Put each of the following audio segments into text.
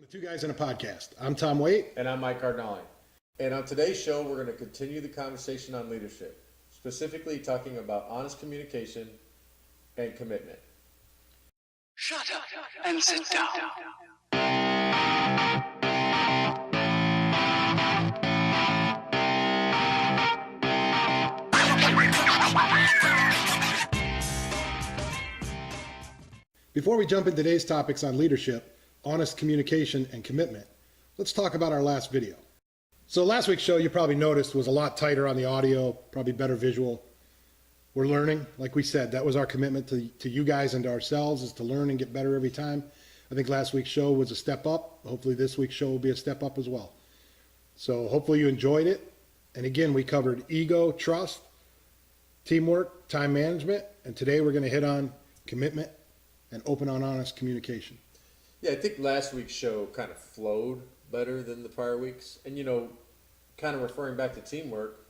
The Two Guys in a Podcast. I'm Tom Waite. And I'm Mike Cardinale. And on today's show, we're going to continue the conversation on leadership, specifically talking about honest communication and commitment. Shut up and sit down. Before we jump into today's topics on leadership, honest communication, and commitment, let's talk about our last video. So last week's show, you probably noticed, was a lot tighter on the audio, probably better visual. We're learning, like we said, that was our commitment to you guys and to ourselves, is to learn and get better every time. I think last week's show was a step up. Hopefully this week's show will be a step up as well. So hopefully you enjoyed it. And again, we covered ego, trust, teamwork, time management, and today we're going to hit on commitment and open and honest communication. Yeah, I think last week's show kind of flowed better than the prior weeks. And, kind of referring back to teamwork,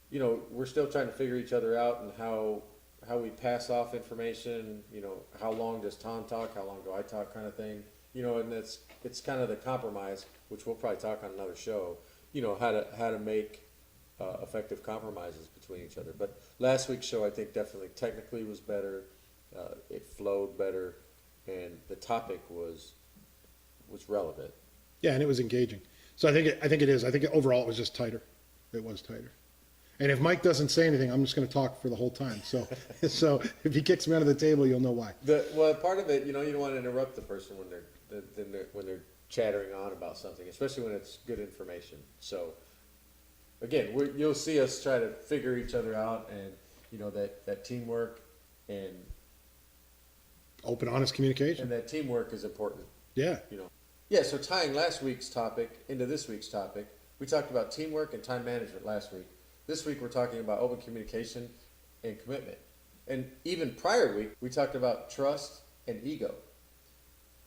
we're still trying to figure each other out and how we pass off information, how long does Tom talk, how long do I talk kind of thing, and it's kind of the compromise, which we'll probably talk on another show, how to make effective compromises between each other. But last week's show, I think definitely technically was better. It flowed better, and the topic was relevant. Yeah, and it was engaging. So I think it is. I think overall it was just tighter. It was tighter. And if Mike doesn't say anything, I'm just going to talk for the whole time. So if he kicks me under the table, you'll know why. Well, part of it, you don't want to interrupt the person when they're chattering on about something, especially when it's good information. So again, you'll see us try to figure each other out, and that teamwork and open, honest communication. And that teamwork is important. Yeah. Yeah, so tying last week's topic into this week's topic, we talked about teamwork and time management last week. This week we're talking about open communication and commitment. And even prior week, we talked about trust and ego.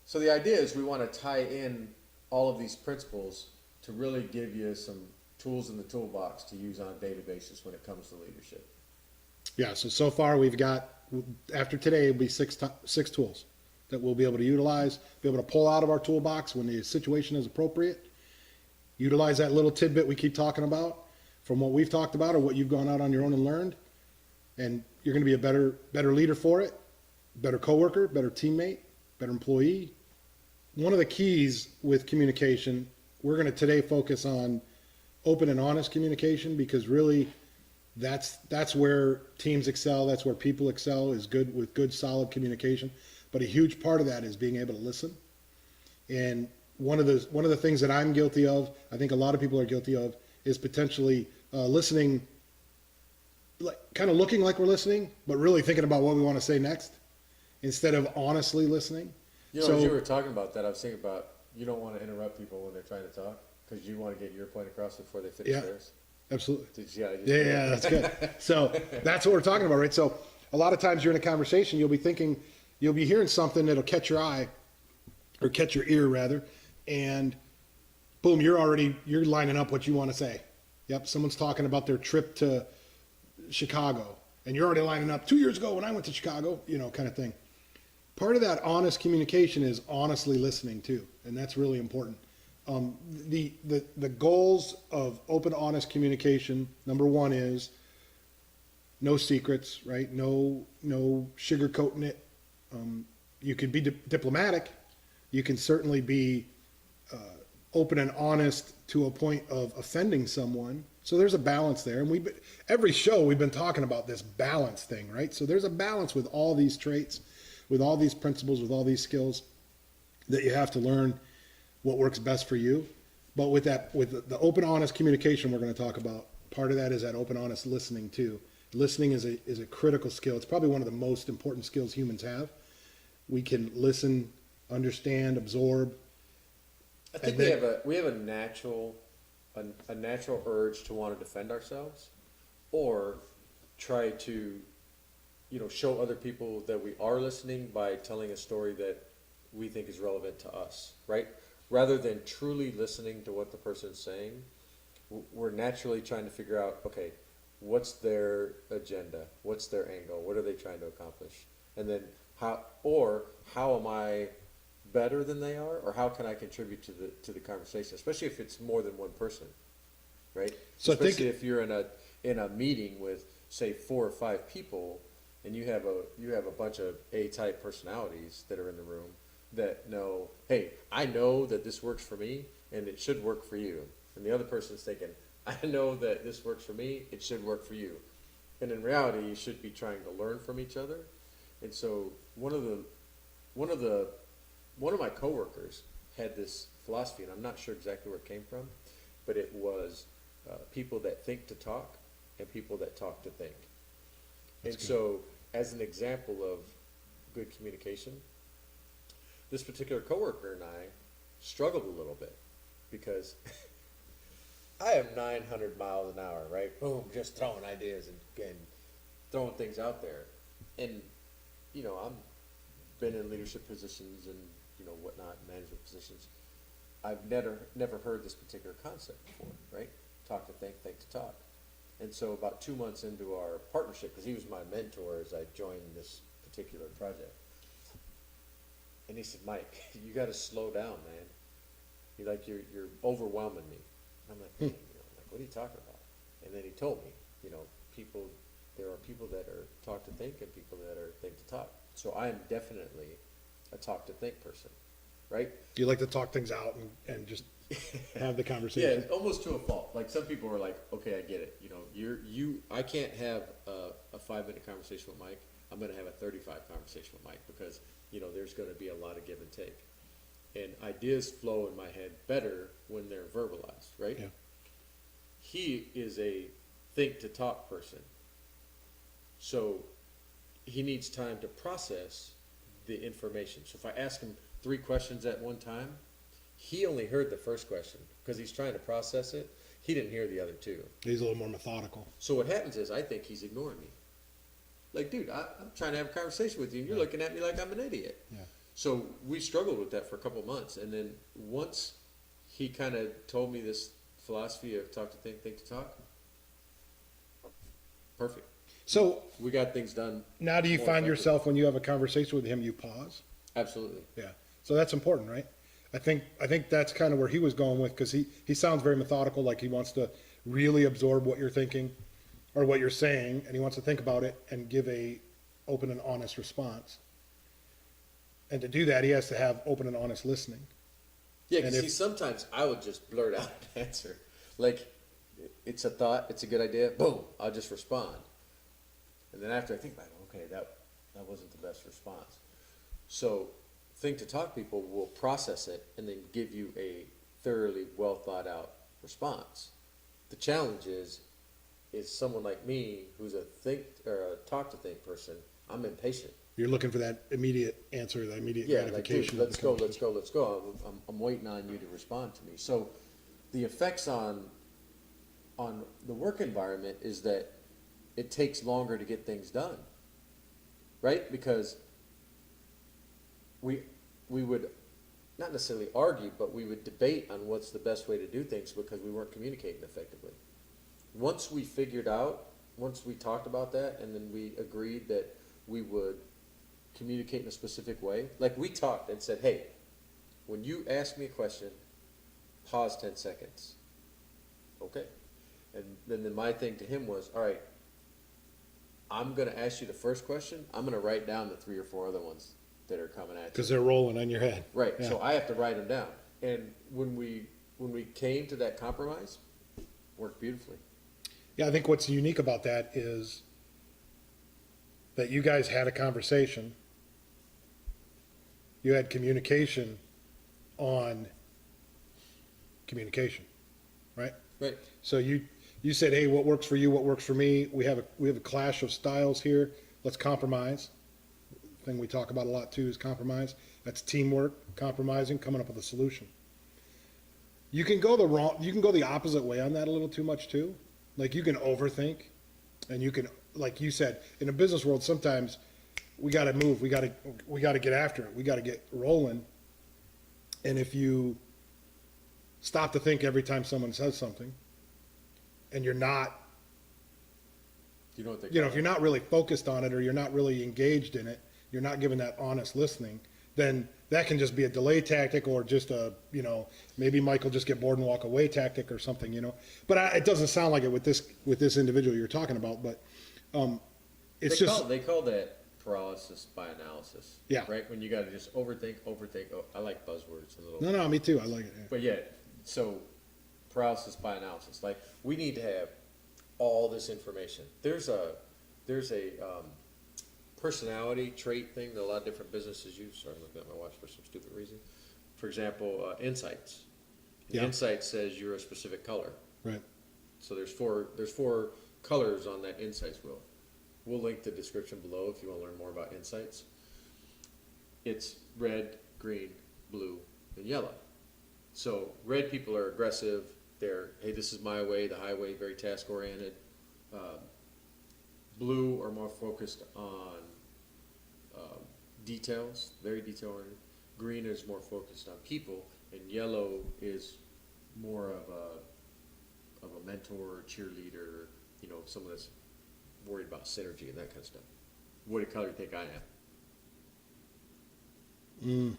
So the idea is we want to tie in all of these principles to really give you some tools in the toolbox to use on a daily basis when it comes to leadership. Yeah, so far we've got, after today, it'll be six tools that we'll be able to utilize, be able to pull out of our toolbox when the situation is appropriate. Utilize that little tidbit we keep talking about from what we've talked about or what you've gone out on your own and learned. And you're going to be a better leader for it, better coworker, better teammate, better employee. One of the keys with communication, we're going to today focus on open and honest communication, because really that's where teams excel. That's where people excel, is good with good, solid communication. But a huge part of that is being able to listen. And one of the things that I'm guilty of, I think a lot of people are guilty of, is potentially listening, like kind of looking like we're listening, but really thinking about what we want to say next, instead of honestly listening. As you were talking about that, I was thinking about, you don't want to interrupt people when they're trying to talk, because you want to get your point across before they finish theirs. Absolutely. Yeah, that's good. So that's what we're talking about, right? So a lot of times you're in a conversation, you'll be hearing something that'll catch your eye, or catch your ear rather, and boom, you're lining up what you want to say. Yep, someone's talking about their trip to Chicago, and you're already lining up 2 years ago when I went to Chicago, kind of thing. Part of that honest communication is honestly listening too, and that's really important. The goals of open, honest communication, number one is no secrets, right? No sugarcoating it. You can be diplomatic. You can certainly be open and honest to a point of offending someone. So there's a balance there. And every show we've been talking about this balance thing, right? So there's a balance with all these traits, with all these principles, with all these skills that you have to learn what works best for you. But with the open, honest communication we're going to talk about, part of that is that open, honest listening too. Listening is a critical skill. It's probably one of the most important skills humans have. We can listen, understand, absorb. I think we have a natural urge to want to defend ourselves, or try to, show other people that we are listening by telling a story that we think is relevant to us, right? Rather than truly listening to what the person's saying, we're naturally trying to figure out, okay, what's their agenda? What's their angle? What are they trying to accomplish? And then how am I better than they are, or how can I contribute to the conversation, especially if it's more than one person, right? So I think- Especially if you're in a meeting with, say, 4 or 5 people, and you have a bunch of A-type personalities that are in the room that know, hey, I know that this works for me, and it should work for you. And the other person's thinking, I know that this works for me, it should work for you. And in reality, you should be trying to learn from each other. And so one of my coworkers had this philosophy, and I'm not sure exactly where it came from, but it was people that think to talk and people that talk to think. And so, as an example of good communication, this particular coworker and I struggled a little bit because I am 900 miles an hour, right? Boom, just throwing ideas and throwing things out there. And, you know, I'm been in leadership positions and, you know, whatnot, management positions. I've never heard this particular concept before, right? Talk to think, think to talk. And so about 2 months into our partnership, because he was my mentor as I joined this particular project, and he said, Mike, you got to slow down, man. You're overwhelming me. And I'm like, man, you know, like, what are you talking about? And then he told me, you know, there are people that are talk to think and people that are think to talk. So I am definitely a talk to think person, right? Do you like to talk things out and just have the Yeah, conversation? almost to a fault. Like some people are like, okay, I get it. You know, I can't have a 5-minute conversation with Mike. I'm going to have a 35 conversation with Mike because, you know, there's going to be a lot of give and take. And ideas flow in my head better when they're verbalized, right? Yeah. He is a think to talk person. So he needs time to process the information. So if I ask him 3 questions at one time, he only heard the first question because he's trying to process it. He didn't hear the other 2. He's a little more methodical. So what happens is I think he's ignoring me. Like, dude, I'm trying to have a conversation with you and you're looking at me like I'm an idiot. Yeah. So we struggled with that for a couple months. And then once he kind of told me this philosophy of talk to think, think to talk, perfect. So We got things done. now do you more find effectively. yourself when you have a conversation with him, you pause? Absolutely. Yeah. So that's important, right? I think that's kind of where he was going with, because he sounds very methodical, like he wants to really absorb what you're thinking or what you're saying, and he wants to think about it and give a open and honest response. And to do that, he has to have open and honest listening. Yeah, And because if- sometimes I would just blurt out an answer. Like, it's a thought, it's a good idea, boom, I'll just respond. And then after I think about it, okay, that wasn't the best response. So, think to talk people will process it and then give you a thoroughly well thought out response. The challenge is someone like me who's a talk to think person, I'm impatient. You're looking for that immediate answer, that immediate Yeah, like, dude, gratification. let's go. I'm waiting on you to respond to me. So the effects on the work environment is that it takes longer to get things done, right? Because we would not necessarily argue, but we would debate on what's the best way to do things because we weren't communicating effectively. Once we talked about that, and then we agreed that we would communicate in a specific way. Like we talked and said, hey, when you ask me a question, pause 10 seconds. Okay. And then my thing to him was, all right, I'm going to ask you the first question. I'm going to write down the 3 or 4 other ones that are coming at you. Because they're rolling on your head. Right. Yeah. So I have to write them down. And when we came to that compromise, it worked beautifully. Yeah, I think what's unique about that is that you guys had a conversation. You had communication on communication, right? Right. So you said, hey, what works for you, what works for me? We have a clash of styles here. Let's compromise. Thing we talk about a lot too is compromise. That's teamwork, compromising, coming up with a solution. You can go the opposite way on that a little too much too. Like you can overthink, and you can, like you said, in a business world, sometimes we got to move. We got to get after it. We got to get rolling. And if you stop to think every time someone says something, and you're not, You know what they if you're not really focused on it, or you're not really engaged in it, you're not giving that honest listening, then that can just be a delay tactic or just a, maybe Mike will just get bored and walk away tactic or something. But it doesn't sound like it with this individual you're talking about, but it's They call that paralysis by analysis. Yeah. Right? When you got to just overthink. Oh, I like buzzwords a little. No, me too. I like it. Yeah. But yeah, so paralysis by analysis. Like, we need to have all this information. There's a personality trait thing that a lot of different businesses use. Sorry, I'm looking at my watch for some stupid reason. For example, insights. Yeah. Insight says you're a specific color. Right. So there's four colors on that insights wheel. We'll link the description below if you want to learn more about insights. It's red, green, blue, and yellow. So red people are aggressive. They're, hey, this is my way, the highway, very task oriented. Blue are more focused on details, very detail oriented. Green is more focused on people, and yellow is more of a mentor, cheerleader, someone that's worried about synergy and that kind of stuff. What color do you think I am?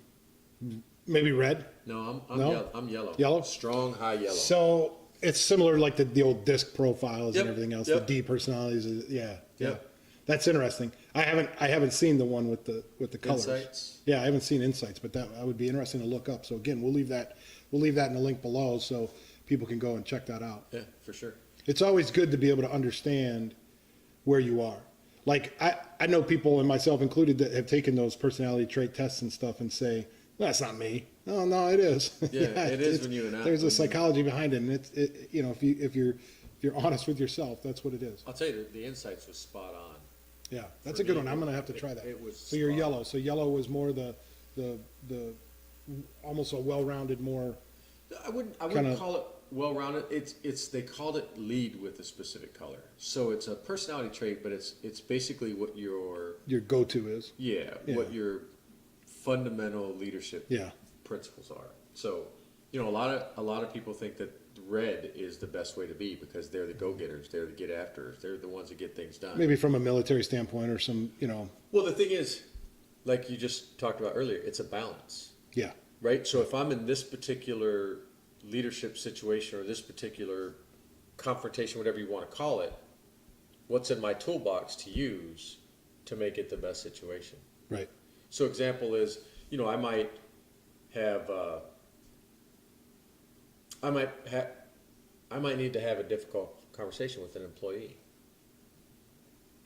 Maybe red. No, I'm No? yellow. I'm yellow. Yellow? Strong, high yellow. So it's similar like the old disc profiles Yep, and everything else. yep. The D personalities. Yeah. Yep. That's interesting. I haven't seen the one with the colors. Insights? Yeah, I haven't seen insights, but that would be interesting to look up. So again, we'll leave that in the link below so people can go and check that out. Yeah, for sure. It's always good to be able to understand where you are. Like I know people, and myself included, that have taken those personality trait tests and stuff and say, "No, that's not me." No, it is. Yeah, it is when you and I. There's a psychology behind it, and if you're honest with yourself, that's what it is. I'll tell you, the insights was spot on. Yeah, that's For a good me, one. I'm gonna have to try that. it was So you're spot yellow. So yellow was more the almost a well-rounded, more. I wouldn't Kinda- call it well-rounded. It's they called it lead with a specific color. So it's a personality trait, but it's basically what your go-to is. Yeah. What your fundamental leadership Yeah. principles are. So, a lot of people think that red is the best way to be because they're the go-getters, they're the get-afters, they're the ones that get things done. Maybe from a military standpoint or some, Well, the thing is, like you just talked about earlier, it's a balance, yeah, right? So if I'm in this particular leadership situation or this particular confrontation, whatever you want to call it, what's in my toolbox to use to make it the best situation? right. So example is, I might have, I might need to have a difficult conversation with an employee.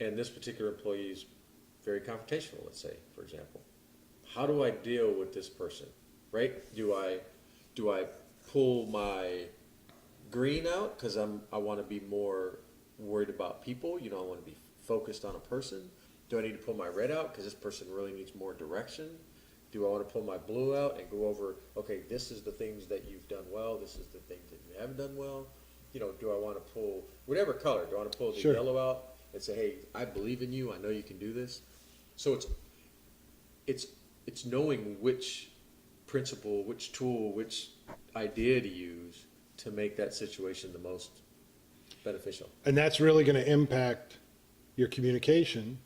And this particular employee is very confrontational, let's say, for example. How do I deal with this person, right? Do I pull my green out because I want to be more worried about people? I want to be focused on a person. Do I need to pull my red out because this person really needs more direction? Do I want to pull my blue out and go over, okay, this is the things that you've done well, this is the things that you haven't done well? Do I want to pull whatever color? Do I want to pull the Sure. yellow out and say, hey, I believe in you, I know you can do this? So it's knowing which principle, which tool, which idea to use to make that situation the most beneficial. And that's really going to impact your communication.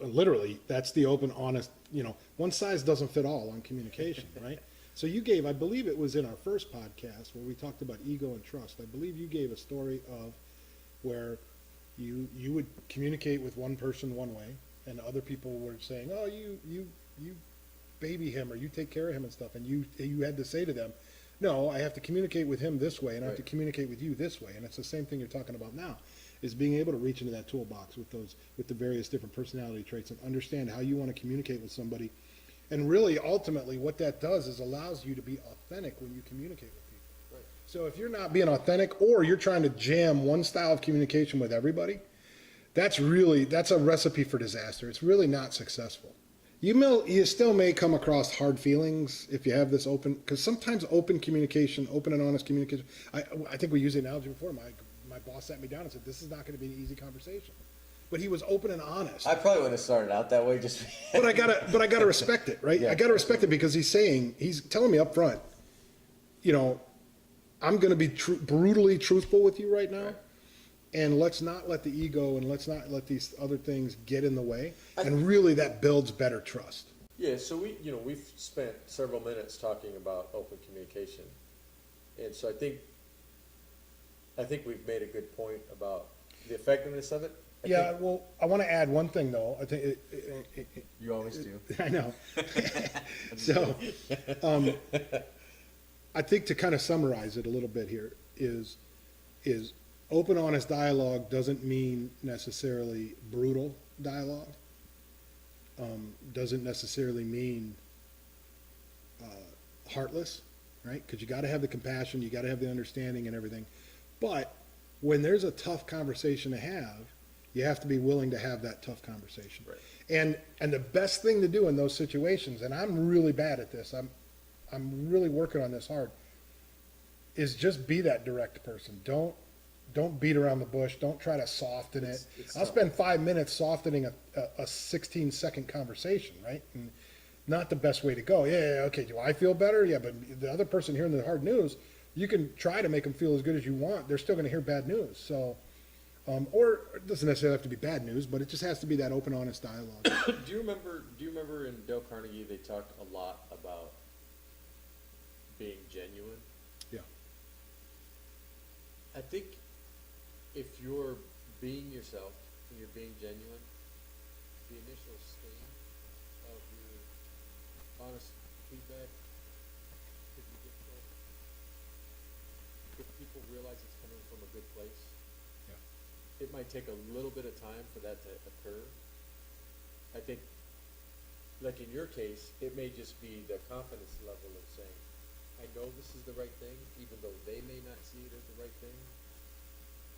Literally, that's the open, honest, one size doesn't fit all on communication, right? So you gave, I believe it was in our first podcast where we talked about ego and trust. I believe you gave a story of where you would communicate with one person one way and other people were saying, oh, you baby him or you take care of him and stuff. And you had to say to them, no, I have to communicate with him this way and I have to Right. communicate with you this way. And it's the same thing you're talking about now, is being able to reach into that toolbox with the various different personality traits and understand how you want to communicate with somebody. And really, ultimately, what that does is allows you to be authentic when you communicate with people. Right. So if you're not being authentic or you're trying to jam one style of communication with everybody, that's a recipe for disaster. It's really not successful. You still may come across hard feelings if you have this open, because sometimes open communication, open and honest communication, I think we used the analogy before. My boss sat me down and said, this is not going to be an easy conversation. But he was open and honest. I probably wouldn't have started out that way. Just But I gotta respect it, right? Yeah. I gotta respect it because he's telling me up front, I'm gonna be brutally truthful with you right now. Right. And let's not let the ego and let's not let these other things get in the way. And really that builds better trust. Yeah, so we've spent several minutes talking about open communication. And so I think we've made a good point about the effectiveness of it. Yeah, well, I want to add one thing though. I think You always do. I know. So, I think to kind of summarize it a little bit here is open, honest dialogue doesn't mean necessarily brutal dialogue. Doesn't necessarily mean heartless, right? Because you got to have the compassion, you got to have the understanding and everything. But when there's a tough conversation to have, you have to be willing to have that tough conversation. Right. And the best thing to do in those situations, and I'm really bad at this, I'm really working on this hard, is just be that direct person. Don't beat around the bush. Don't try to soften it. It's I'll tough. spend 5 minutes softening a 16-second conversation, right? And not the best way to go. Yeah, okay, do I feel better? Yeah, but the other person hearing the hard news, you can try to make them feel as good as you want. They're still going to hear bad news. So, or it doesn't necessarily have to be bad news, but it just has to be that open, honest dialogue. Do you remember in Dale Carnegie they talked a lot about being genuine? Yeah. I think if you're being yourself and you're being genuine, the initial sting of your honest feedback could be difficult. If people realize it's coming from a good place, Yeah. it might take a little bit of time for that to occur. I think, like in your case, it may just be the confidence level of saying, I know this is the right thing, even though they may not see it as the right thing.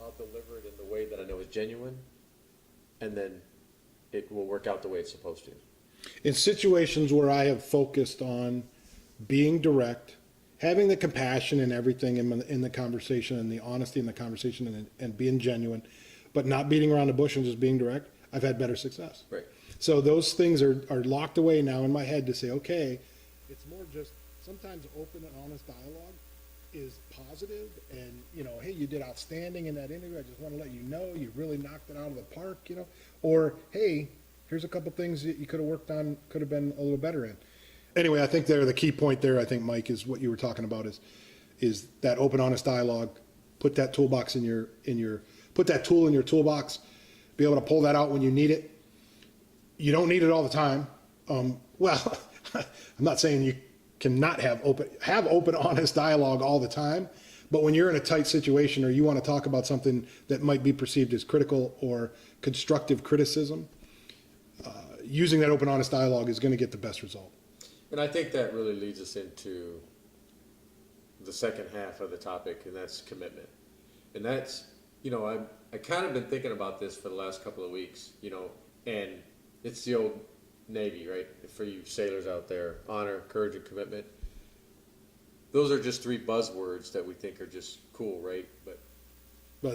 I'll deliver it in the way that I know is genuine, and then it will work out the way it's supposed to. In situations where I have focused on being direct, having the compassion and everything in the conversation and the honesty in the conversation and being genuine, but not beating around the bush and just being direct, I've had better success. Right. So those things are locked away now in my head to say, okay, it's more just sometimes open and honest dialogue is positive and, hey, you did outstanding in that interview. I just want to let you know you really knocked it out of the park, or, hey, here's a couple things that you could have worked on, could have been a little better in. Anyway, I think the key point there, I think, Mike, is what you were talking about is that open, honest dialogue. Put that toolbox put that tool in your toolbox, be able to pull that out when you need it. You don't need it all the time. Well, I'm not saying you cannot have open, honest dialogue all the time, but when you're in a tight situation or you want to talk about something that might be perceived as critical or constructive criticism, using that open, honest dialogue is going to get the best result. And I think that really leads us into the second half of the topic, and that's commitment. And that's, I kind of been thinking about this for the last couple of weeks, and it's the old Navy, right? For you sailors out there, honor, courage, and commitment. Those are just three buzzwords that we think are just cool, right? But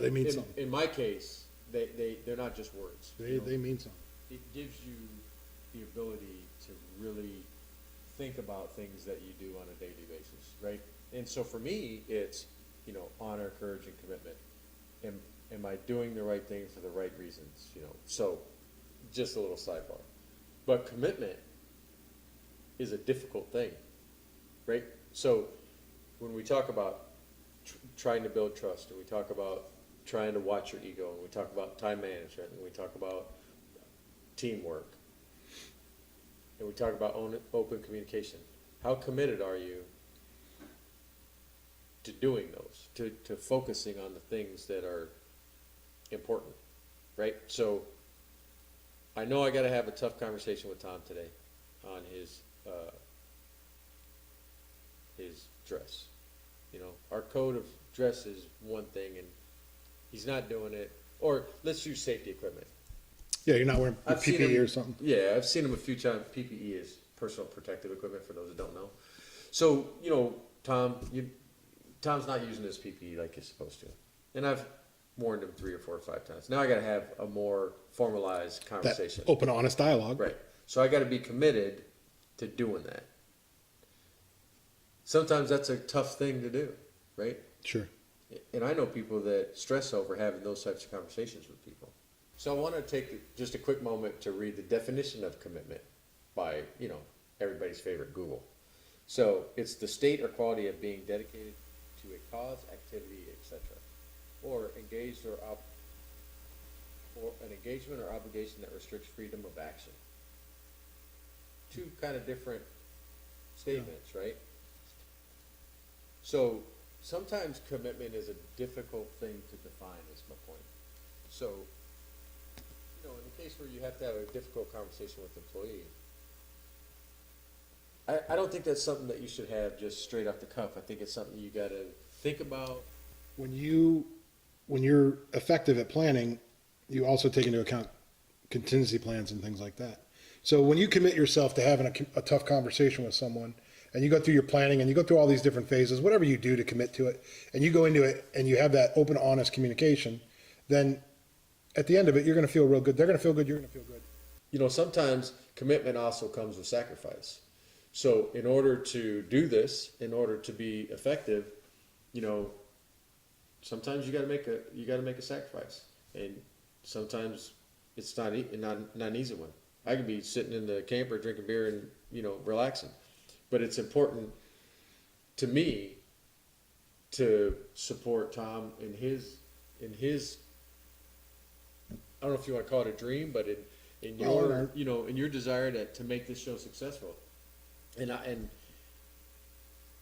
they mean something. In my case, they're not just words. They mean something. It gives you the ability to really think about things that you do on a daily basis, right? And so for me, it's, honor, courage, and commitment. Am I doing the right thing for the right reasons, So just a little sidebar. But commitment is a difficult thing, right? So when we talk about trying to build trust, and we talk about trying to watch your ego, and we talk about time management, and we talk about teamwork, and we talk about open communication, how committed are you to doing those, to focusing on the things that are important, right? So I know I got to have a tough conversation with Tom today on his dress. Our code of dress is one thing, and he's not doing it. Or let's use safety equipment. Yeah, you're not wearing I've seen PPE him- or something. Yeah, I've seen him a few times. PPE is personal protective equipment for those that don't know. So, Tom's not using his PPE like he's supposed to. And I've warned him 3 or 4 or 5 times. Now I got to have a more formalized That conversation. open, honest dialogue. Right. So I got to be committed to doing that. Sometimes that's a tough thing to do, right? Sure. And I know people that stress over having those types of conversations with people. So I want to take just a quick moment to read the definition of commitment by, everybody's favorite Google. So it's the state or quality of being dedicated to a cause, activity, etc., or engaged or an engagement or obligation that restricts freedom of action. Two kind of different statements, right? So sometimes commitment is a difficult thing to define, is my point. So, in the case where you have to have a difficult conversation with an employee, I don't think that's something that you should have just straight off the cuff. I think it's something you gotta think about. When you're effective at planning, you also take into account contingency plans and things like that. So when you commit yourself to having a tough conversation with someone, and you go through your planning and you go through all these different phases, whatever you do to commit to it, and you go into it and you have that open, honest communication, then at the end of it, you're going to feel real good. They're going to feel good. You're going to feel good. Sometimes commitment also comes with sacrifice. So in order to do this, in order to be effective, sometimes you got to make a sacrifice, and sometimes it's not an easy one. I could be sitting in the camper drinking beer and relaxing, but it's important to me to support Tom in his I don't know if you want to call it a dream, but in your in your desire to make this show successful, and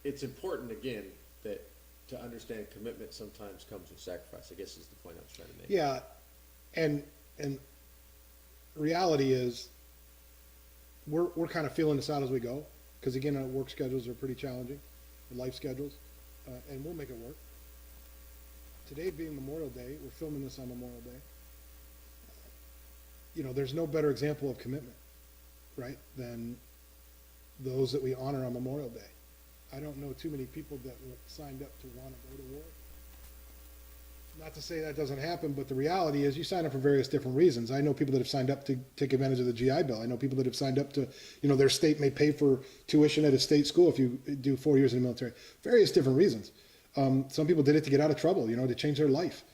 it's important again that to understand commitment sometimes comes with sacrifice, I guess is the point I was trying to make. Yeah, and reality is we're kind of feeling this out as we go, because again, our work schedules are pretty challenging, our life schedules, and we'll make it work. Today being Memorial Day, we're filming this on Memorial Day. There's no better example of commitment, right, than those that we honor on Memorial Day. I don't know too many people that signed up to want to go to war. Not to say that doesn't happen, but the reality is you sign up for various different reasons. I know people that have signed up to take advantage of the GI Bill. I know people that have signed up to, their state may pay for tuition at a state school if you do 4 years in the military. Various different reasons. Some people did it to get out of trouble, to change their life.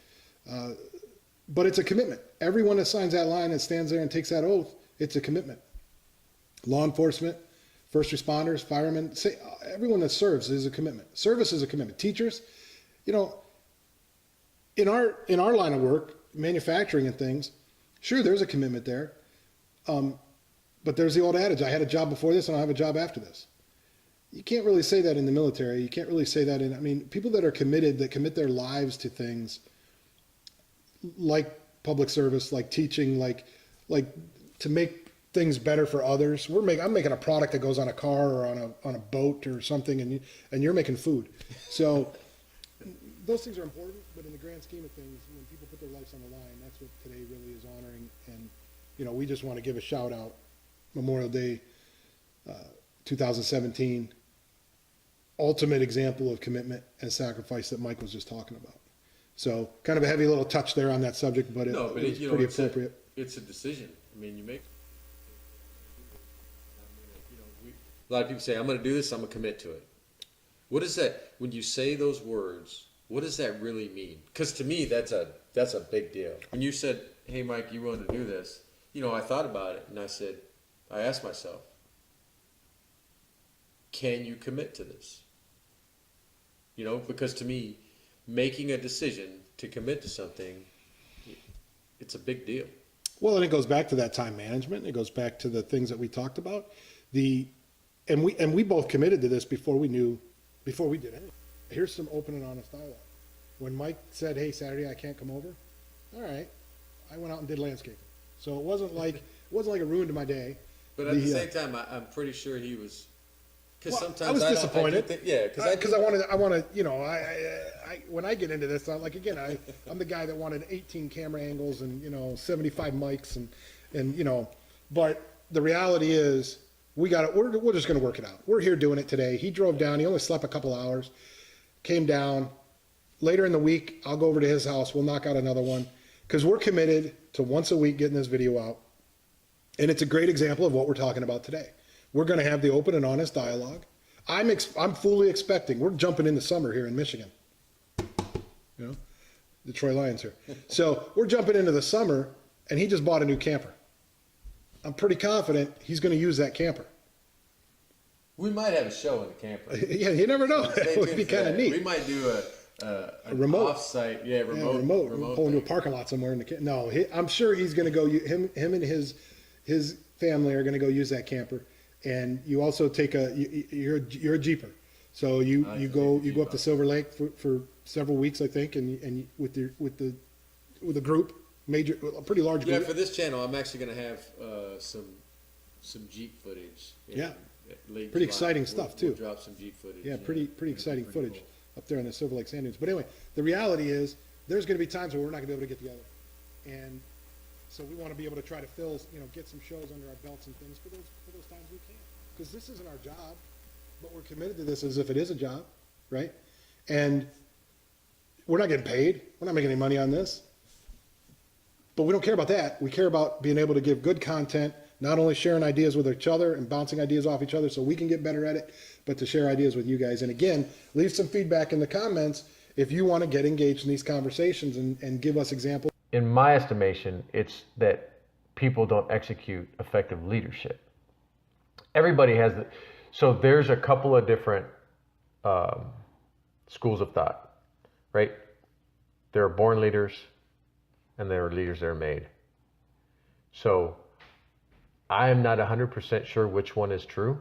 But it's a commitment. Everyone that signs that line and stands there and takes that oath, it's a commitment. Law enforcement, first responders, firemen, everyone that serves is a commitment. Service is a commitment. Teachers, in our line of work, manufacturing and things, sure, there's a commitment there. But there's the old adage, I had a job before this and I'll have a job after this. You can't really say that in the military. You can't really say that people that are committed, that commit their lives to things like public service, like teaching, like to make things better for others. I'm making a product that goes on a car or on a boat or something, and you're making food. So those things are important, but in the grand scheme of things, when people put their lives on the line, that's what today really is honoring. And we just want to give a shout out, Memorial Day 2017, ultimate example of commitment and sacrifice that Mike was just talking about. So kind of a heavy little touch there on that subject, but it was pretty appropriate. It's a decision. You make. A lot of people say, "I'm going to do this. I'm going to commit to it." What is that? When you say those words, what does that really mean? Because to me, that's a big deal. When you said, "Hey, Mike, you willing to do this?" I thought about it and I asked myself, "Can you commit to this?" Because to me, making a decision to commit to something, it's a big deal. Well, and it goes back to that time management. It goes back to the things that we talked about. And we both committed to this before we did anything. Here's some open and honest dialogue. When Mike said, "Hey, Saturday I can't come over," all right, I went out and did landscaping. So it wasn't like a ruin to my day. But at the same time, I'm pretty sure he was. Because sometimes I was disappointed. Because I wanted, when I get into this, I'm the guy that wanted 18 camera angles and 75 mics and but the reality is we're just going to work it out. We're here doing it today. He drove down. He only slept a couple hours, came down. Later in the week, I'll go over to his house. We'll knock out another one because we're committed to once a week getting this video out, and it's a great example of what we're talking about today. We're going to have the open and honest dialogue. I'm fully expecting, we're jumping into summer here in Michigan. The Troy Lions here. So we're jumping into the summer, and he just bought a new camper. I'm pretty confident he's going to use that camper. We might have a show in the camper. Yeah, you never know. Stay It would tuned be for kind of that. neat. We might do a remote. off-site, Remote. We'll pull into a thing. parking lot somewhere in the no. I'm sure he's going to go. Him and his family are going to go use that camper. And you also take you're a jeeper, so you go up to Silver Lake for several weeks, I think, and with a group, a pretty large Yeah, group. for this channel, I'm actually going to have some Jeep footage. Yeah. Late Pretty July. exciting stuff, We'll too. drop some Jeep footage. Yeah, pretty exciting pretty footage cool. up there on the Silver Lake sand dunes. But anyway, the reality is there's going to be times where we're not going to be able to get together, and so we want to be able to try to get some shows under our belts and things for those times we can, because this isn't our job, but we're committed to this as if it is a job, right? And we're not getting paid. We're not making any money on this, but we don't care about that. We care about being able to give good content, not only sharing ideas with each other and bouncing ideas off each other so we can get better at it, but to share ideas with you guys. And again, leave some feedback in the comments if you want to get engaged in these conversations and give us examples. In my estimation, it's that people don't execute effective leadership. Everybody has so there's a couple of different schools of thought, right? There are born leaders and there are leaders that are made. So I am not 100% sure which one is true,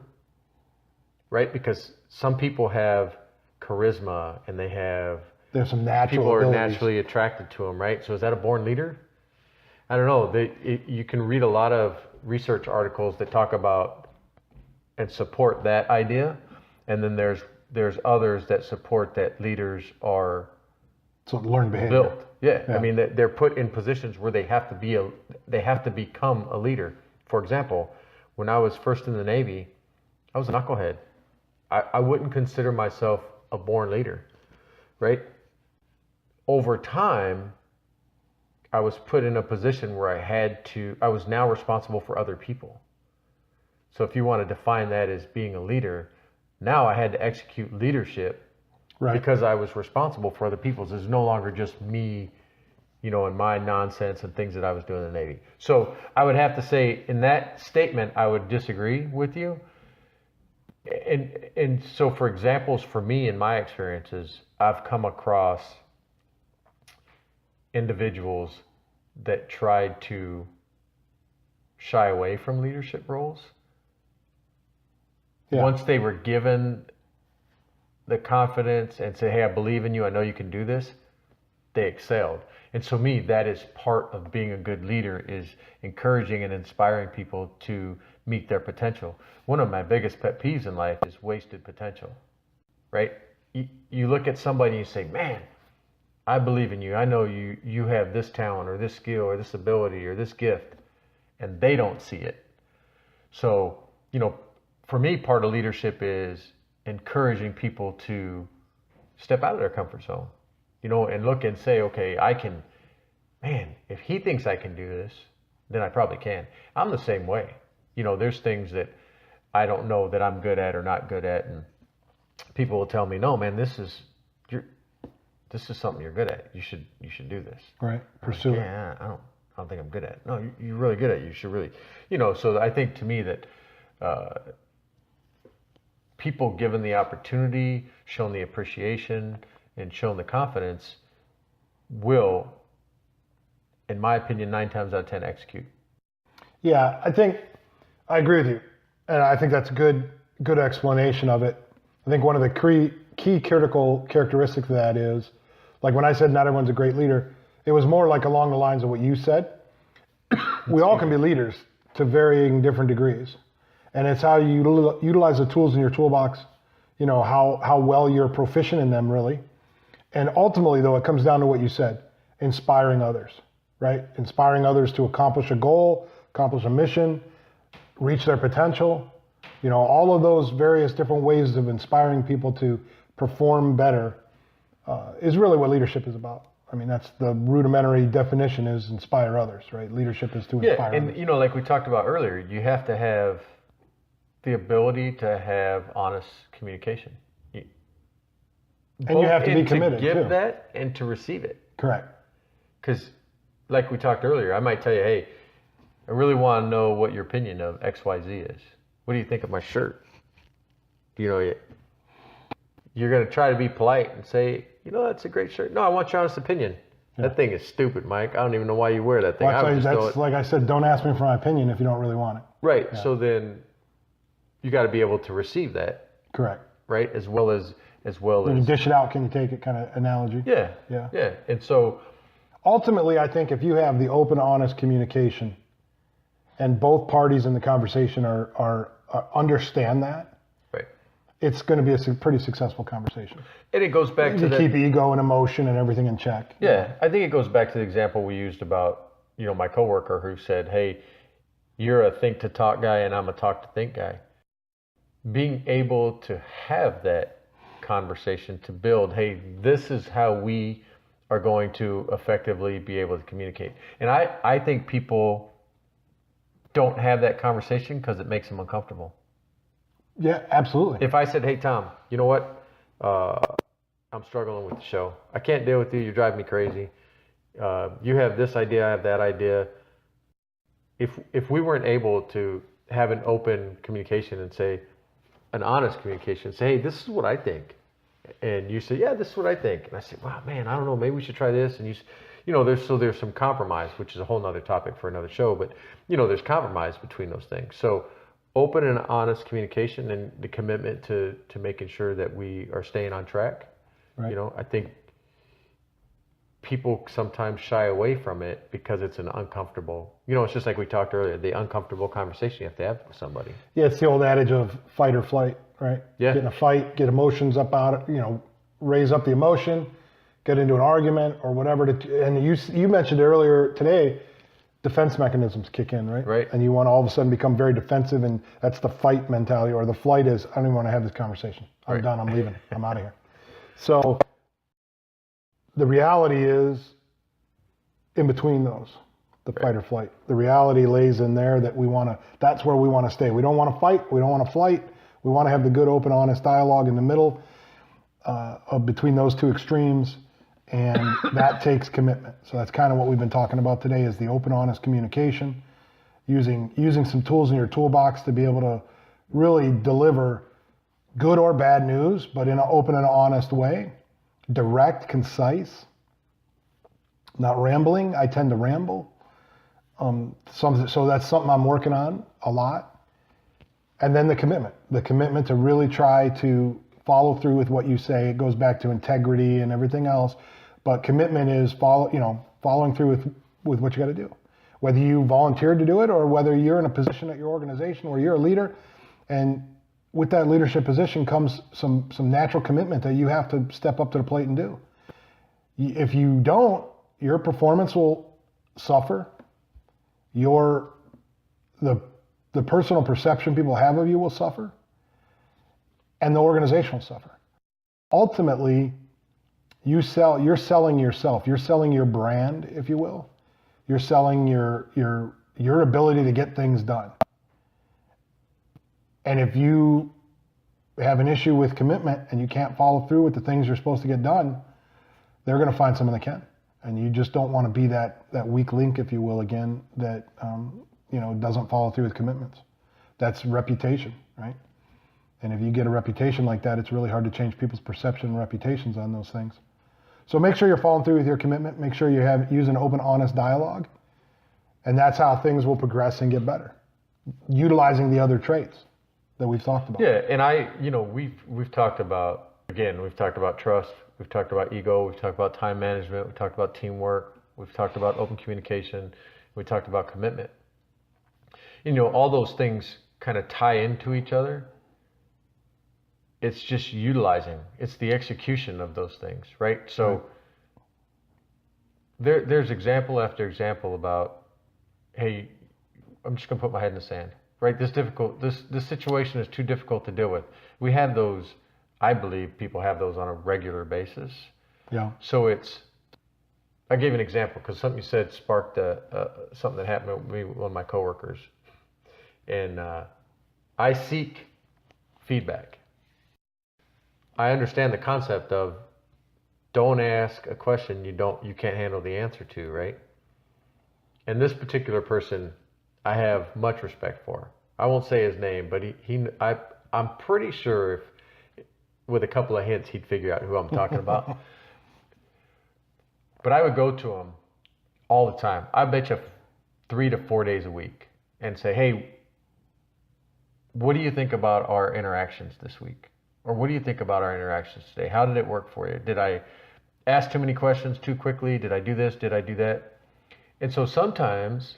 right? Because some people have charisma and There's some natural people are abilities. naturally attracted to them, right? So is that a born leader? I don't know. You can read a lot of research articles that talk about and support that idea, and then there's others that support that leaders are So learned behavior. built. Yeah. I mean they're put in positions where they have to become a leader. For example, when I was first in the Navy, I was a knucklehead. I wouldn't consider myself a born leader, right? Over time, I was put in a position where I was now responsible for other people. So if you want to define that as being a leader, now I had to execute leadership because I was responsible for other people. So it's no longer just me, and my nonsense and things that I was doing in the Navy. So I would have to say in that statement, I would disagree with you. And so for examples, for me, in my experiences, I've come across individuals that tried to shy away from leadership roles. Yeah. Once they were given the confidence and say, hey, I believe in you, I know you can do this, they excelled. And so me, that is part of being a good leader, is encouraging and inspiring people to meet their potential. One of my biggest pet peeves in life is wasted potential, right? You look at somebody and you say, man, I believe in you. I know you have this talent or this skill or this ability or this gift, and they don't see it. So, for me, part of leadership is encouraging people to step out of their comfort zone, and look and say, okay, if he thinks I can do this, then I probably can. I'm the same way. There's things that I don't know that I'm good at or not good at. And people will tell me, no, man, this is something you're good at. You should do this. Right. Pursue it. Yeah, I don't think I'm good at it. No, you're really good at it. You should really, so I think to me that, people given the opportunity, shown the appreciation, and shown the confidence will, in my opinion, 9 times out of 10 execute. Yeah, I think I agree with you, and I think that's a good explanation of it. I think one of the key critical characteristics of that is, like when I said not everyone's a great leader, it was more like along the lines of what you said. We all can be leaders to varying different degrees, and it's how you utilize the tools in your toolbox. How well you're proficient in them, really. And ultimately, though, it comes down to what you said: inspiring others, right? Inspiring others to accomplish a goal, accomplish a mission, reach their potential. All of those various different ways of inspiring people to perform better is really what leadership is about. I mean, that's the rudimentary definition, is inspire others, right? Leadership is to inspire others. And like we talked about earlier, you have to have the ability to have honest communication. And you have to be committed, to give too. that and to receive it. Correct. Because, like we talked earlier, I might tell you, hey, I really want to know what your opinion of XYZ is. What do you think of my shirt? you know, you're going to try to be polite and say, you know, that's a great shirt. No, I want your honest opinion. Yeah. That thing is stupid, Mike. I don't even know why you wear that thing. Well, I would just throw that's it. like I said, don't ask me for my opinion if you don't really want it. Right. Yeah. So then you got to be able to receive that, Correct. right? As well as When you dish it out, can you take it kind of analogy? yeah. Yeah. Yeah. And so Ultimately, I think if you have the open, honest communication and both parties in the conversation are understand that, right. it's going to be a pretty successful conversation. And it goes back to You the keep ego and emotion and everything in check. Yeah, I think it goes back to the example we used about, you know, my coworker who said, "Hey, you're a think to talk guy and I'm a talk to think guy." Being able to have that conversation to build, hey, this is how we are going to effectively be able to communicate. And I think people don't have that conversation because it makes them uncomfortable. Yeah, absolutely. If I said, "Hey, Tom, you know what? I'm struggling with the show. I can't deal with you. You're driving me crazy. You have this idea. I have that idea." If we weren't able to have an open communication and say, an honest communication, say, "Hey, this is what I think," and you say, "Yeah, this is what I think," and I say, "Wow, man, I don't know. Maybe we should try this." And you know, there's some compromise, which is a whole nother topic for another show. But you know, there's compromise between those things. So open and honest communication and the commitment to making sure that we are staying on track. Right. You know, I think people sometimes shy away from it because it's an uncomfortable, you know, it's just like we talked earlier, the uncomfortable conversation you have to have with somebody. Yeah, it's the old adage of fight or flight, right? Yeah. Get in a fight, get emotions up out, you know, raise up the emotion, get into an argument or whatever. And you mentioned earlier today, defense mechanisms kick in, right? Right. And you want to all of a sudden become very defensive, and that's the fight mentality, or the flight is, I don't even want to have this conversation. I'm Right. done. I'm leaving. I'm out of here. So the reality is in between those, the fight or flight. The reality lays in there that that's where we want to stay. We don't want to fight. We don't want to flight. We want to have the good, open, honest dialogue in the middle between those two extremes. And that takes commitment. So that's kind of what we've been talking about today, is the open, honest communication, using some tools in your toolbox to be able to really deliver good or bad news, but in an open and honest way, direct, concise, not rambling. I tend to ramble. So that's something I'm working on a lot. And then the commitment to really try to follow through with what you say. It goes back to integrity and everything else. But commitment is following through with what you got to do. Whether you volunteered to do it or whether you're in a position at your organization where you're a leader, and with that leadership position comes some natural commitment that you have to step up to the plate and do. If you don't, your performance will suffer. The personal perception people have of you will suffer, and the organization will suffer. Ultimately, you're selling yourself. You're selling your brand, if you will. You're selling your ability to get things done. And if you have an issue with commitment and you can't follow through with the things you're supposed to get done, they're going to find someone that can. And you just don't want to be that weak link, if you will, again, that doesn't follow through with commitments. That's reputation, right? And if you get a reputation like that, it's really hard to change people's perception and reputations on those things. So make sure you're following through with your commitment. Make sure you use an open, honest dialogue. And that's how things will progress and get better. Utilizing the other traits that we've talked about. Yeah, and we've talked about, again, we've talked about trust, we've talked about ego, we've talked about time management, we've talked about teamwork, we've talked about open communication, we talked about commitment. All those things kind of tie into each other. It's just utilizing. It's the execution of those things, right? So there's example after example about, hey, I'm just gonna put my head in the sand, right? This situation is too difficult to deal with. We have those. I believe people have those on a regular basis. Yeah. So I gave an example because something you said sparked something that happened with me with one of my coworkers, and I seek feedback. I understand the concept of don't ask a question you can't handle the answer to, right? And this particular person, I have much respect for. I won't say his name, but I'm pretty sure with a couple of hints, he'd figure out who I'm talking about. But I would go to him all the time. I bet you 3 to 4 days a week and say, hey, what do you think about our interactions this week? Or what do you think about our interactions today? How did it work for you? Did I ask too many questions too quickly? Did I do this? Did I do that? And so sometimes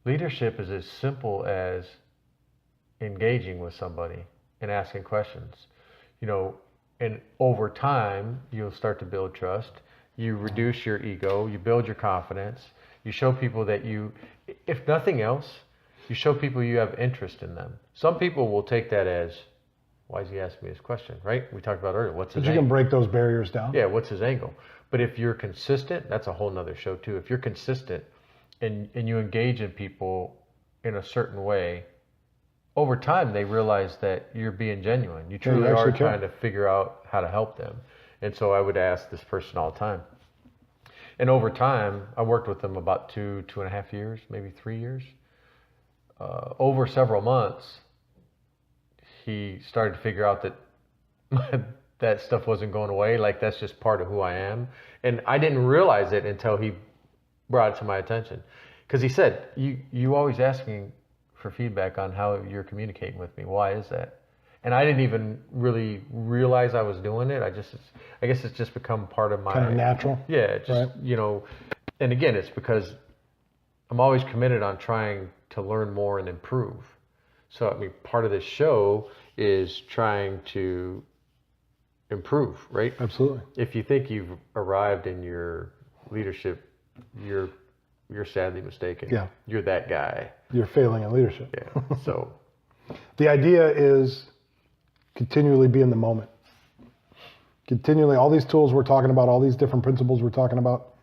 leadership is as simple as engaging with somebody and asking questions. You know, and over time, you'll start to build trust. You reduce your ego. You build your confidence. You show people that you, if nothing else, you show people you have interest in them. Some people will take that as, why is he asking me this question, right? We talked about earlier, what's his But you angle? can break those barriers down. Yeah, what's his angle? But if you're consistent, that's a whole nother show too. If you're consistent and you engage in people in a certain way, over time they realize that you're being genuine. You truly are actually trying care. to figure out how to help them. And so I would ask this person all the time. And over time, I worked with them about 2.5 years, maybe 3 years. Over several months, he started to figure out that that stuff wasn't going away. Like, that's just part of who I am. And I didn't realize it until he brought it to my attention. Because he said, you always ask me for feedback on how you're communicating with me. Why is that? And I didn't even really realize I was doing it. I guess it's just become part of my... Kind of natural. Yeah, just, Right. you know, and again, it's because I'm always committed on trying to learn more and improve. So, I mean, part of this show is trying to improve, right? Absolutely. If you think you've arrived in your leadership, you're sadly mistaken. Yeah. You're that guy. You're failing in leadership. Yeah. So, The idea is continually be in the moment. Continually, all these tools we're talking about, all these different principles we're talking about,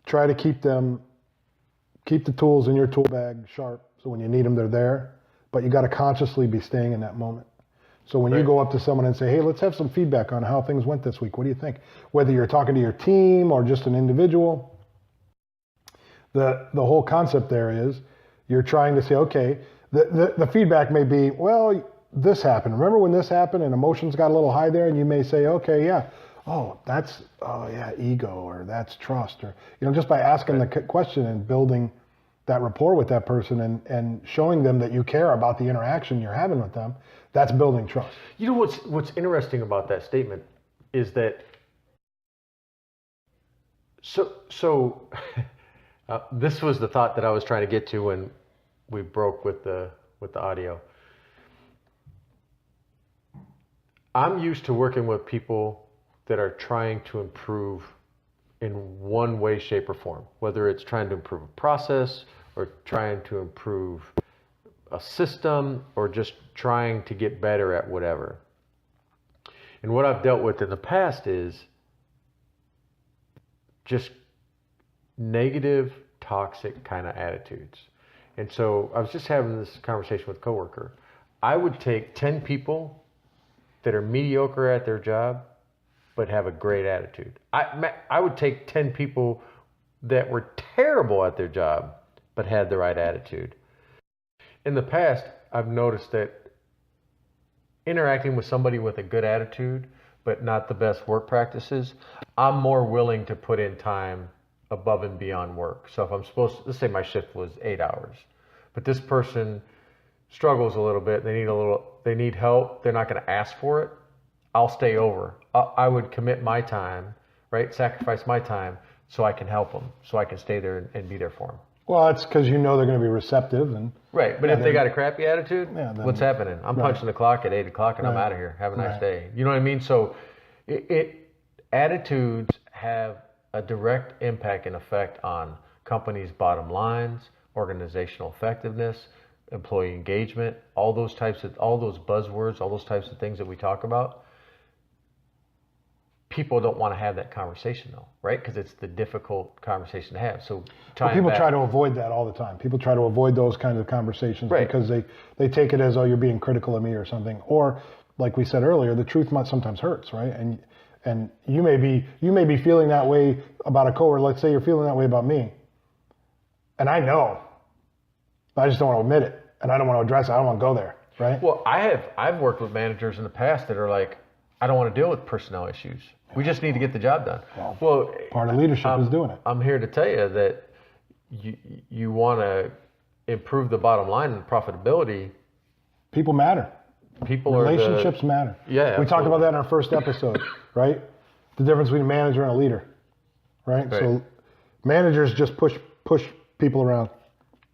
try to keep the tools in your tool bag sharp. So when you need them, they're there. But you got to consciously be staying in that moment. So when you Right. go up to someone and say, hey, let's have some feedback on how things went this week. What do you think? Whether you're talking to your team or just an individual, the whole concept there is you're trying to say, okay, the feedback may be, well, this happened. Remember when this happened and emotions got a little high there? And you may say, okay, yeah. Oh, yeah, ego, or that's trust, or, you know, just by asking the question and building that rapport with that person and showing them that you care about the interaction you're having with them, that's building trust. you know what's interesting about that statement is that so this was the thought that I was trying to get to when we broke with the audio. I'm used to working with people that are trying to improve in one way, shape, or form, whether it's trying to improve a process or trying to improve a system or just trying to get better at whatever. And what I've dealt with in the past is just negative, toxic kind of attitudes. And so I was just having this conversation with a coworker. I would take 10 people that are mediocre at their job but have a great attitude. I would take 10 people that were terrible at their job but had the right attitude. In the past, I've noticed that interacting with somebody with a good attitude but not the best work practices, I'm more willing to put in time above and beyond work. So if I'm supposed to, let's say my shift was 8 hours, but this person struggles a little bit, they need help, they're not going to ask for it, I'll stay over. I would commit my time, right? Sacrifice my time so I can help them, so I can stay there and be there for them. Well, it's because you know they're going to be receptive. And Right, but Yeah, if they then- got a crappy attitude, Yeah, then- what's happening? I'm right. punching the clock at 8 o'clock and I'm Right. out of here. Have a nice Right. day. You know what I mean? So attitudes have a direct impact and effect on companies' bottom lines, organizational effectiveness, employee engagement, all those buzzwords, all those types of things that we talk about. People don't want to have that conversation though, right? Because it's the difficult conversation to have. So people try to avoid that all the time. People try to avoid those kinds of conversations Right. because they take it as, oh, you're being critical of me or something. Or like we said earlier, the truth sometimes hurts, right? And you may be feeling that way about a coworker. Let's say you're feeling that way about me. And I know, but I just don't want to admit it. And I don't want to address it. I don't want to go there, right? Well, I've worked with managers in the past that are like, I don't want to deal with personnel issues. We just need to get the job done. Well, Part of leadership is doing it. I'm here to tell you that you want to improve the bottom line and profitability. People matter. People Relationships matter. Yeah, we talked about that in our first episode, right? The difference between a manager and a leader, right? So managers just push people around,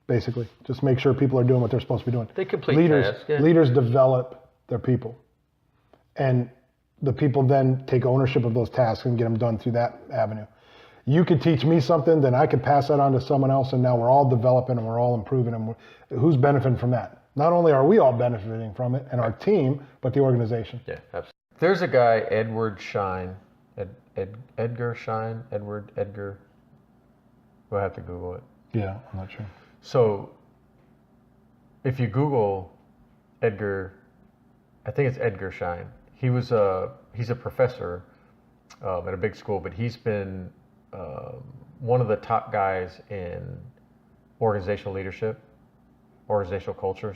basically. Just make sure people are doing what they're supposed to be doing. They complete tasks. Yeah. Leaders develop their people. And the people then take ownership of those tasks and get them done through that avenue. You could teach me something, then I could pass that on to someone else, and now we're all developing and we're all improving. And who's benefiting from that? Not only are we all benefiting from it and our team, but the organization. Yeah, absolutely. There's a guy, Edward Schein, Edgar Schein, Edgar. We'll have to Google it. Yeah, I'm not sure. So, if you Google Edgar, I think it's Edgar Schein. He's a professor at a big school, but he's been one of the top guys in organizational leadership, organizational culture,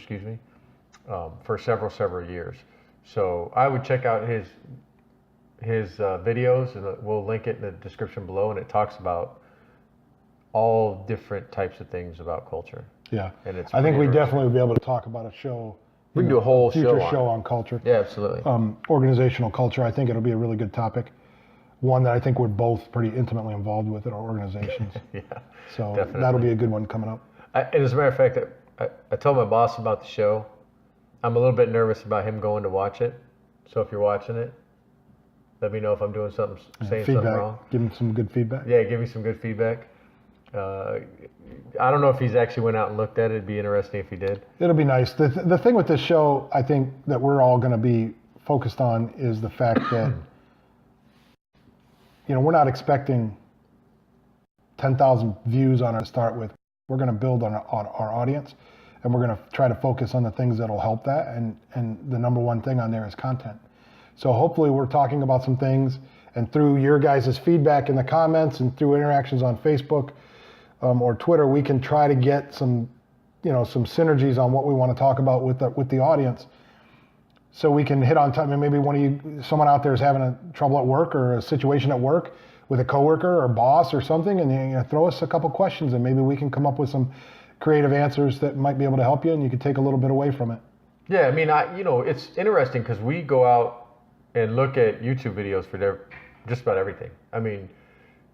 for several years. So I would check out his videos, and we'll link it in the description below, and it talks about all different types of things about culture. Yeah, and it's I think we definitely would be able to talk about a show. We can do a whole future show on culture. Yeah, absolutely. Organizational culture. I think it'll be a really good topic. One that I think we're both pretty intimately involved with in our organizations. Yeah, so definitely. That'll be a good one coming up. And as a matter of fact, I told my boss about the show. I'm a little bit nervous about him going to watch it. So if you're watching it, let me know if I'm doing something, saying something wrong. Give him some good feedback. Yeah, give me some good feedback. I don't know if he's actually went out and looked at it. It'd be interesting if he did. It'll be nice. The thing with this show, I think that we're all going to be focused on is the fact that, we're not expecting 10,000 views on it to start with. We're going to build on our audience, and we're going to try to focus on the things that'll help that. And the number one thing on there is content. So hopefully we're talking about some things, and through your guys' feedback in the comments and through interactions on Facebook or Twitter, we can try to get some some synergies on what we want to talk about with the audience, so we can hit on time. And maybe someone out there is having a trouble at work or a situation at work with a coworker or boss or something, and throw us a couple questions, and maybe we can come up with some creative answers that might be able to help you, and you can take a little bit away from it. Yeah, I mean, it's interesting because we go out and look at YouTube videos for just about everything. I mean,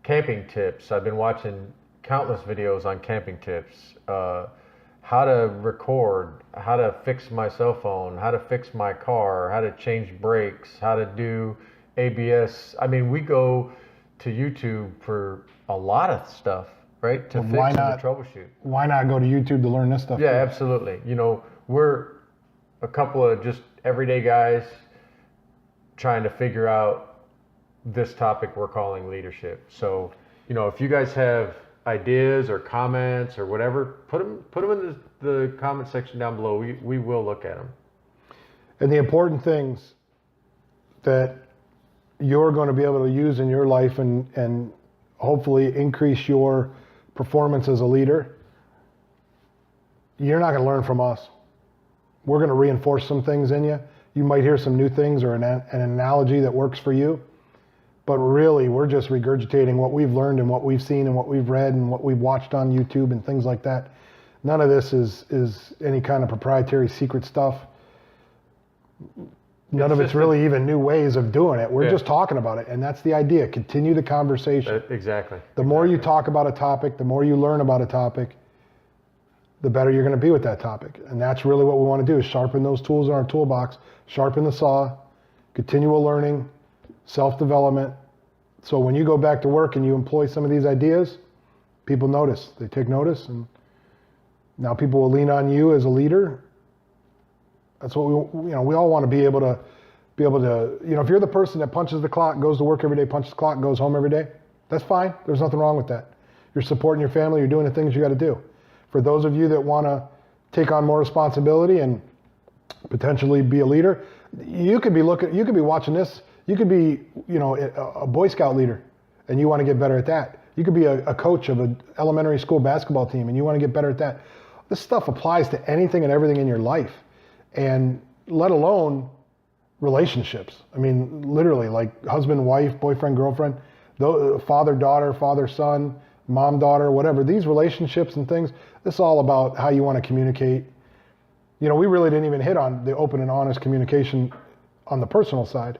camping tips. I've been watching countless videos on camping tips, how to record, how to fix my cell phone, how to fix my car, how to change brakes, how to do ABS. I mean, we go to YouTube for a lot of stuff, right? To fix and to troubleshoot. Why not go to YouTube to learn this stuff? Yeah, absolutely. We're a couple of just everyday guys trying to figure out this topic we're calling leadership. So, if you guys have ideas or comments or whatever, put them in the comment section down below. We will look at them. And the important things that you're going to be able to use in your life and hopefully increase your performance as a leader, you're not going to learn from us. We're going to reinforce some things in you. You might hear some new things or an analogy that works for you. But really, we're just regurgitating what we've learned and what we've seen and what we've read and what we've watched on YouTube and things like that. None of this is any kind of proprietary secret stuff. None of it's really even new ways of doing it. We're just talking about it, and that's the idea. Continue the conversation. Exactly. The more you talk about a topic, the more you learn about a topic, the better you're going to be with that topic. And that's really what we want to do, is sharpen those tools in our toolbox, sharpen the saw, continual learning, self-development. So when you go back to work and you employ some of these ideas, people notice. They take notice, and now people will lean on you as a leader. That's what we all want to be able to, if you're the person that punches the clock, goes to work every day, punches the clock, goes home every day, that's fine. There's nothing wrong with that. You're supporting your family. You're doing the things you got to do. For those of you that want to take on more responsibility and potentially be a leader, you could be watching this. You could be, a Boy Scout leader, and you want to get better at that. You could be a coach of an elementary school basketball team, and you want to get better at that. This stuff applies to anything and everything in your life, and let alone relationships. I mean, literally, like husband, wife, boyfriend, girlfriend, father, daughter, father, son, mom, daughter, whatever. These relationships and things, this is all about how you want to communicate. You know, we really didn't even hit on the open and honest communication on the personal side,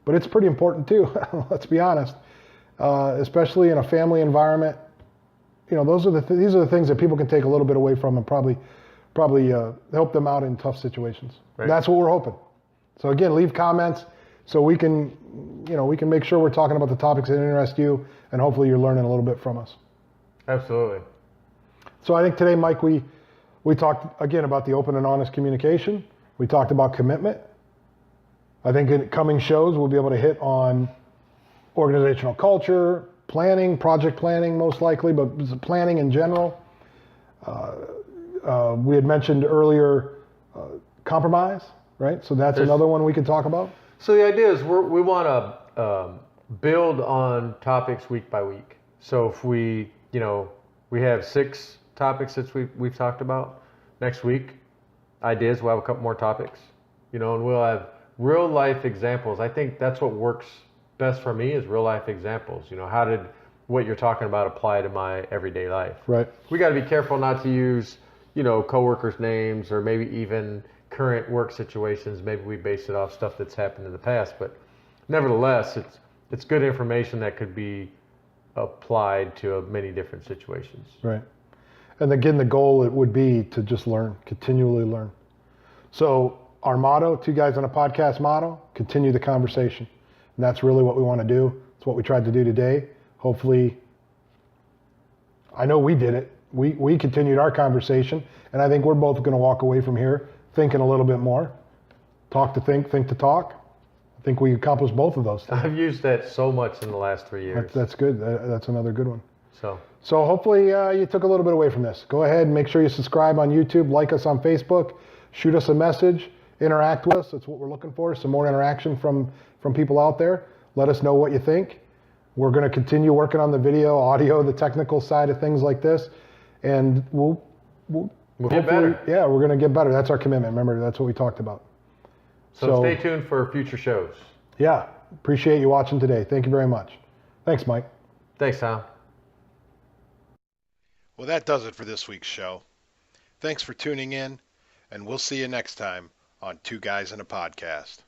but it's pretty important too. Let's be honest, especially in a family environment. You know, these are the things that people can take a little bit away from and probably help them out in tough situations. Right. That's what we're hoping. So again, leave comments so we can make sure we're talking about the topics that interest you, and hopefully you're learning a little bit from us. Absolutely. So I think today, Mike, we talked again about the open and honest communication. We talked about commitment. I think in coming shows we'll be able to hit on organizational culture, planning, project planning most likely, but planning in general. We had mentioned earlier compromise, right? So that's another one we could talk about. So the idea is we want to build on topics week by week. So if we have 6 topics that we've talked about, next week, ideas, we'll have a couple more topics, and we'll have real life examples. I think that's what works best for me is real life examples. How did what you're talking about apply to my everyday life? Right. We got to be careful not to use, coworkers' names or maybe even current work situations. Maybe we base it off stuff that's happened in the past, but nevertheless, it's good information that could be applied to many different situations. Right. And again, the goal it would be to just learn, continually learn. So our motto, 2 Guys on a Podcast motto, continue the conversation. And that's really what we want to do. It's what we tried to do today. Hopefully, I know we did it. We continued our conversation, and I think we're both going to walk away from here thinking a little bit more. Talk to think to talk. I think we accomplished both of those things. I've used that so much in the last 3 years. That's good. That's another good one. So hopefully you took a little bit away from this. Go ahead and make sure you subscribe on YouTube, like us on Facebook, shoot us a message, interact with us. That's what we're looking for, some more interaction from people out there. Let us know what you think. We're going to continue working on the video, audio, the technical side of things like this, and we'll get better. Yeah, we're going to get better. That's our commitment. Remember, that's what we talked about. So stay tuned for future shows. Yeah, appreciate you watching today. Thank you very much. Thanks, Mike. Thanks, Tom. Well, that does it for this week's show. Thanks for tuning in, and we'll see you next time on 2 Guys in a Podcast.